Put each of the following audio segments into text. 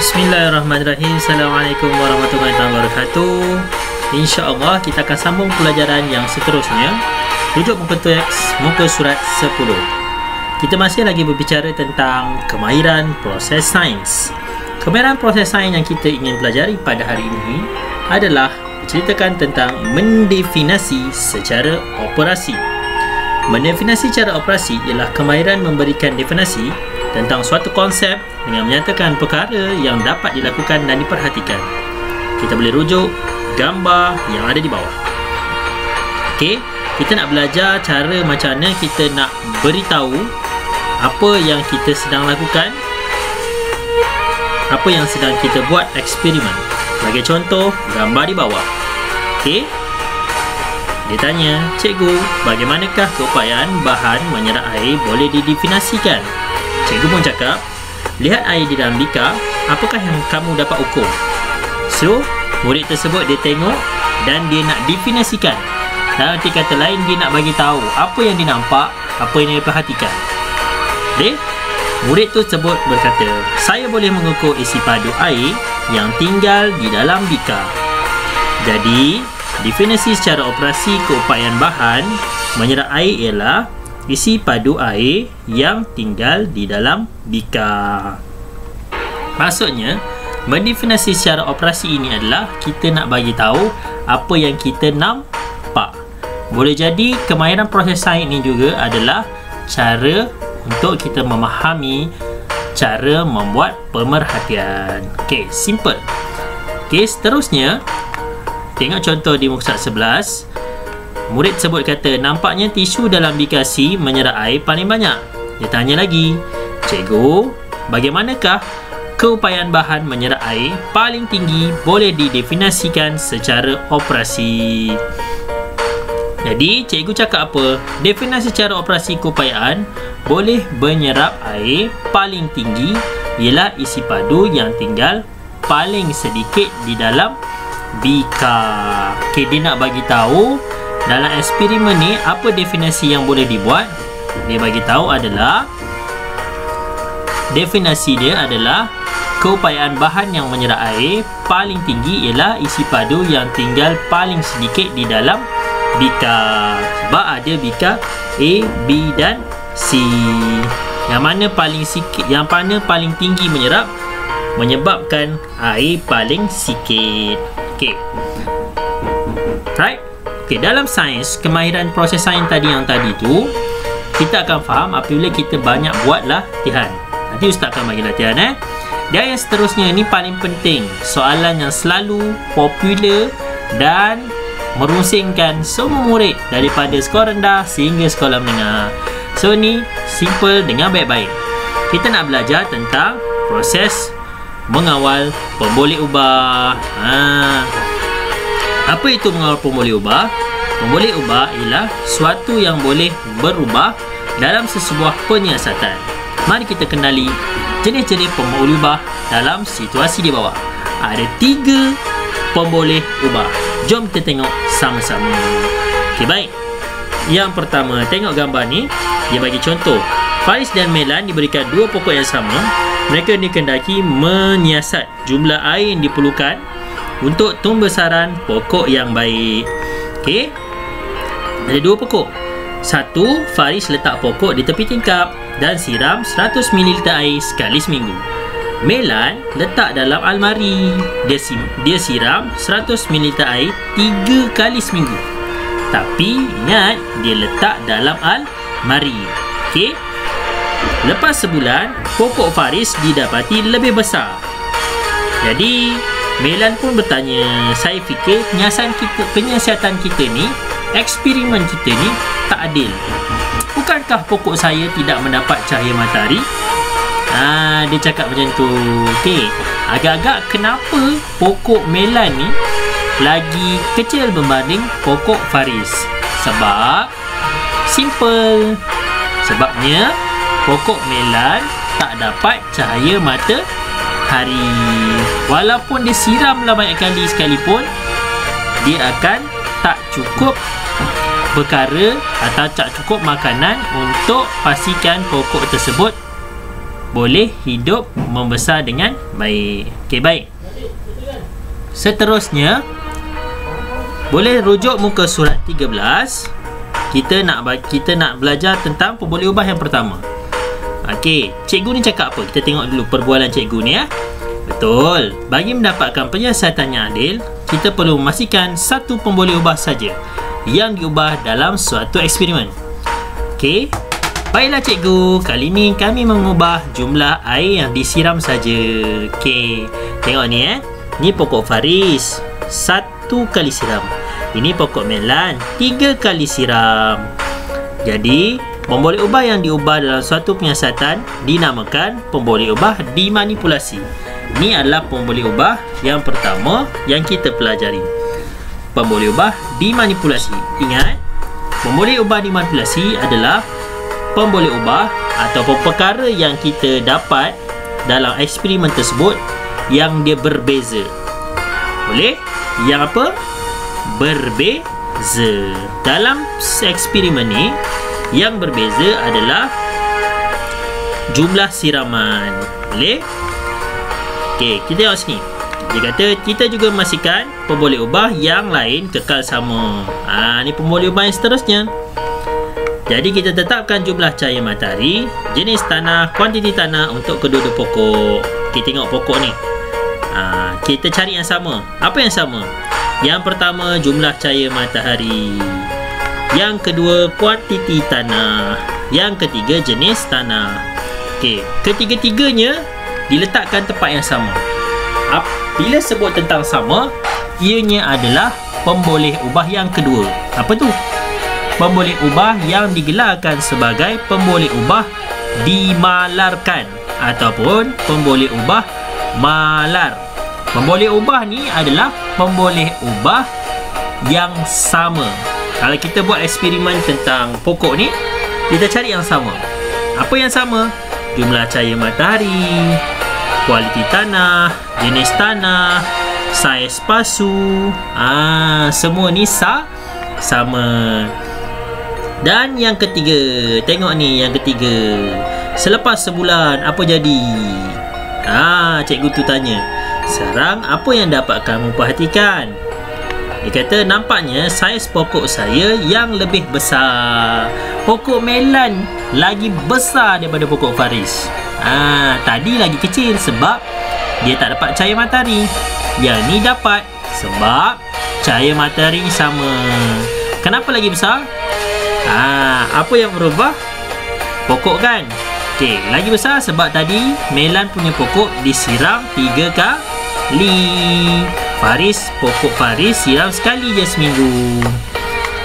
Bismillahirrahmanirrahim. Assalamualaikum warahmatullahi wabarakatuh. InsyaAllah kita akan sambung pelajaran yang seterusnya. Rujuk muka teks, muka surat 10. Kita masih lagi berbicara tentang kemahiran proses sains. Kemahiran proses sains yang kita ingin pelajari pada hari ini adalah menceritakan tentang mendefinisi secara operasi. Mendefinisi cara operasi ialah kemahiran memberikan definisi tentang suatu konsep dengan menyatakan perkara yang dapat dilakukan dan diperhatikan. Kita boleh rujuk gambar yang ada di bawah. Okey, kita nak belajar cara macam mana kita nak beritahu apa yang kita sedang lakukan, apa yang sedang kita buat eksperimen. Sebagai contoh, gambar di bawah. Okey, dia tanya, cikgu, bagaimanakah keupayaan bahan menyerap air boleh didefinisikan? Cikgu pun cakap, lihat air di dalam bikar, apakah yang kamu dapat ukur? So, murid tersebut dia tengok dan dia nak definisikan. Dalam arti kata lain, dia nak bagi tahu apa yang dia nampak, apa yang dia perhatikan. Okay? Murid tersebut berkata, saya boleh mengukur isi padu air yang tinggal di dalam bikar. Jadi, definisi secara operasi keupayaan bahan menyerap air ialah isi padu air yang tinggal di dalam bikar. Maksudnya, mendefinisi secara operasi ini adalah kita nak bagi tahu apa yang kita nampak. Boleh jadi kemahiran proses sains ini juga adalah cara untuk kita memahami cara membuat pemerhatian. Okey, simple. Okey, seterusnya tengok contoh di muka surat 11. Murid tersebut kata, nampaknya tisu dalam bikar C menyerap air paling banyak. Dia tanya lagi, cikgu, bagaimanakah keupayaan bahan menyerap air paling tinggi boleh didefinisikan secara operasi? Jadi, cikgu cakap apa? Definisi secara operasi keupayaan boleh menyerap air paling tinggi ialah isi padu yang tinggal paling sedikit di dalam bikar. Okay, dia nak bagi tahu dalam eksperimen ni apa definisi yang boleh dibuat. Dia bagi tahu adalah definisi dia adalah keupayaan bahan yang menyerap air paling tinggi ialah isi padu yang tinggal paling sedikit di dalam bikar. Sebab ada bikar A, B dan C. Yang mana paling sikit, yang mana paling tinggi menyerap menyebabkan air paling sikit. Okey. Right? Okay, dalam sains, kemahiran proses sains yang tadi tu, kita akan faham apabila kita banyak buat latihan. Nanti Ustaz akan bagi latihan. Dan yang seterusnya ni paling penting, soalan yang selalu popular dan merungsingkan semua murid daripada skor rendah sehingga sekolah menengah. So ni simple, dengar baik-baik. Kita nak belajar tentang proses mengawal pemboleh ubah. Apa itu mengawal pemboleh ubah? Pemboleh ubah ialah suatu yang boleh berubah dalam sesebuah penyiasatan. Mari kita kenali jenis-jenis pemboleh ubah dalam situasi di bawah. Ada 3 pemboleh ubah. Jom kita tengok sama-sama. Okey, baik. Yang pertama, tengok gambar ni. Dia bagi contoh. Faris dan Melan diberikan 2 pokok yang sama. Mereka dikehendaki menyiasat jumlah air yang diperlukan untuk tumbesaran pokok yang baik. Okey. Ada 2 pokok. Satu, Faris letak pokok di tepi tingkap dan siram 100 ml air sekali seminggu. Melan letak dalam almari. Dia siram 100 ml air 3 kali seminggu. Tapi ingat, dia letak dalam almari. Okey. Lepas sebulan, pokok Faris didapati lebih besar. Jadi Melan pun bertanya, saya fikir penyiasatan kita ni, eksperimen kita ni tak adil. Bukankah pokok saya tidak mendapat cahaya matahari? Dia cakap macam tu. Okey, agak-agak kenapa pokok Melan ni lagi kecil berbanding pokok Faris? Sebab simple. Sebabnya pokok Melan tak dapat cahaya matahari. Walaupun dia siramlah banyak kali sekalipun, dia akan tak cukup perkara atau tak cukup makanan untuk pastikan pokok tersebut boleh hidup membesar dengan baik. Okey, baik. Seterusnya, boleh rujuk muka surat 13. Kita nak belajar tentang pemboleh ubah yang pertama. Okey, cikgu ni cakap apa? Kita tengok dulu perbualan cikgu ni ya. Betul. Bagi mendapatkan penyiasatan yang adil, kita perlu memastikan satu pemboleh ubah saja yang diubah dalam suatu eksperimen. Okey. Baiklah cikgu, kali ni kami mengubah jumlah air yang disiram saja. Okey. Tengok ni Ni pokok faris, 1 kali siram. Ini pokok melan, 3 kali siram. Jadi, pemboleh ubah yang diubah dalam suatu penyiasatan dinamakan pemboleh ubah dimanipulasi. Ini adalah pemboleh ubah yang pertama yang kita pelajari. Pemboleh ubah dimanipulasi. Ingat, pemboleh ubah dimanipulasi adalah pemboleh ubah ataupun perkara yang kita dapat dalam eksperimen tersebut yang dia berbeza. Boleh? Yang apa? Berbeza. Dalam eksperimen ni, yang berbeza adalah jumlah siraman. Boleh? Okey, kita tengok sini. Dia kata kita juga memastikan pemboleh ubah yang lain kekal sama. Ni pemboleh ubah yang seterusnya. Jadi kita tetapkan jumlah cahaya matahari, jenis tanah, kuantiti tanah untuk kedua-dua pokok. Kita tengok pokok ni. Kita cari yang sama. Apa yang sama? Yang pertama jumlah cahaya matahari. Yang kedua kuantiti tanah. Yang ketiga jenis tanah. Okey, ketiga-tiganya diletakkan tempat yang sama. Bila sebut tentang sama, ianya adalah pemboleh ubah yang kedua. Apa tu? Pemboleh ubah yang digelarkan sebagai pemboleh ubah dimalarkan ataupun pemboleh ubah malar. Pemboleh ubah ni adalah pemboleh ubah yang sama. Kalau kita buat eksperimen tentang pokok ni, kita cari yang sama. Apa yang sama? Jumlah cahaya matahari, kualiti tanah, jenis tanah, saiz pasu. Semua ni sama. Dan yang ketiga, tengok ni yang ketiga. Selepas sebulan apa jadi? Cikgu tu tanya. Sekarang apa yang dapat kamu perhatikan? Dia kata nampaknya saiz pokok saya yang lebih besar. Pokok melan lagi besar daripada pokok faris. Tadi lagi kecil sebab dia tak dapat cahaya matahari. Yang ni dapat sebab cahaya matahari sama. Kenapa lagi besar? Apa yang berubah? Pokok kan? Okey, lagi besar sebab tadi melan punya pokok disiram 3 kali. Pokok faris siram sekali je seminggu.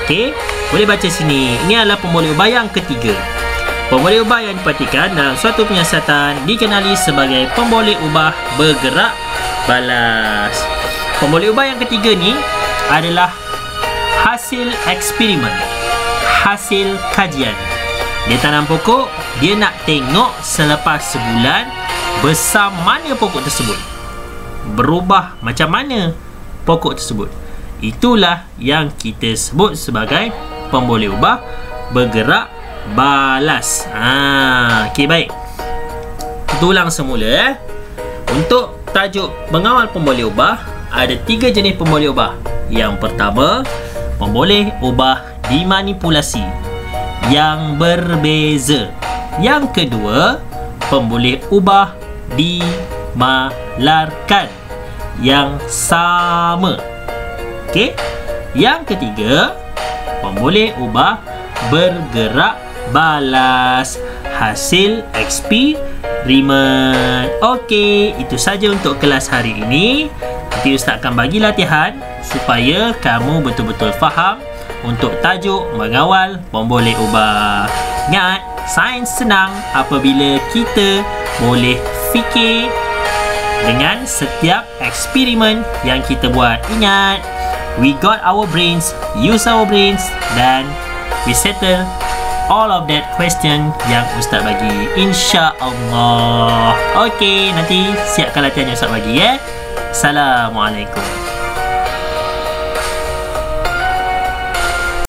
Okey, boleh baca sini. Ini adalah pemboleh ubah yang ketiga. Pemboleh ubah yang diperhatikan dalam suatu penyiasatan dikenali sebagai pemboleh ubah bergerak balas. Pemboleh ubah yang ketiga ni adalah hasil eksperimen, hasil kajian. Dia tanam pokok, dia nak tengok selepas sebulan besar mana pokok tersebut, berubah macam mana pokok tersebut. Itulah yang kita sebut sebagai pemboleh ubah bergerak balas. Okey, baik. Kita ulang semula. Untuk tajuk mengawal pemboleh ubah, ada 3 jenis pemboleh ubah. Yang pertama, pemboleh ubah dimanipulasi yang berbeza. Yang kedua, pemboleh ubah dimalarkan yang sama. Okey. Yang ketiga, pemboleh ubah bergerak balas hasil eksperimen. Okey, itu saja untuk kelas hari ini. Nanti Ustaz akan bagi latihan supaya kamu betul-betul faham untuk tajuk mengawal pemboleh ubah. Ingat, sains senang apabila kita boleh fikir dengan setiap eksperimen yang kita buat. Ingat, we got our brains, use our brains, dan we settle all of that question yang Ustaz bagi, insya-Allah. Okey, nanti siapkan latihan yang Ustaz bagi. Assalamualaikum.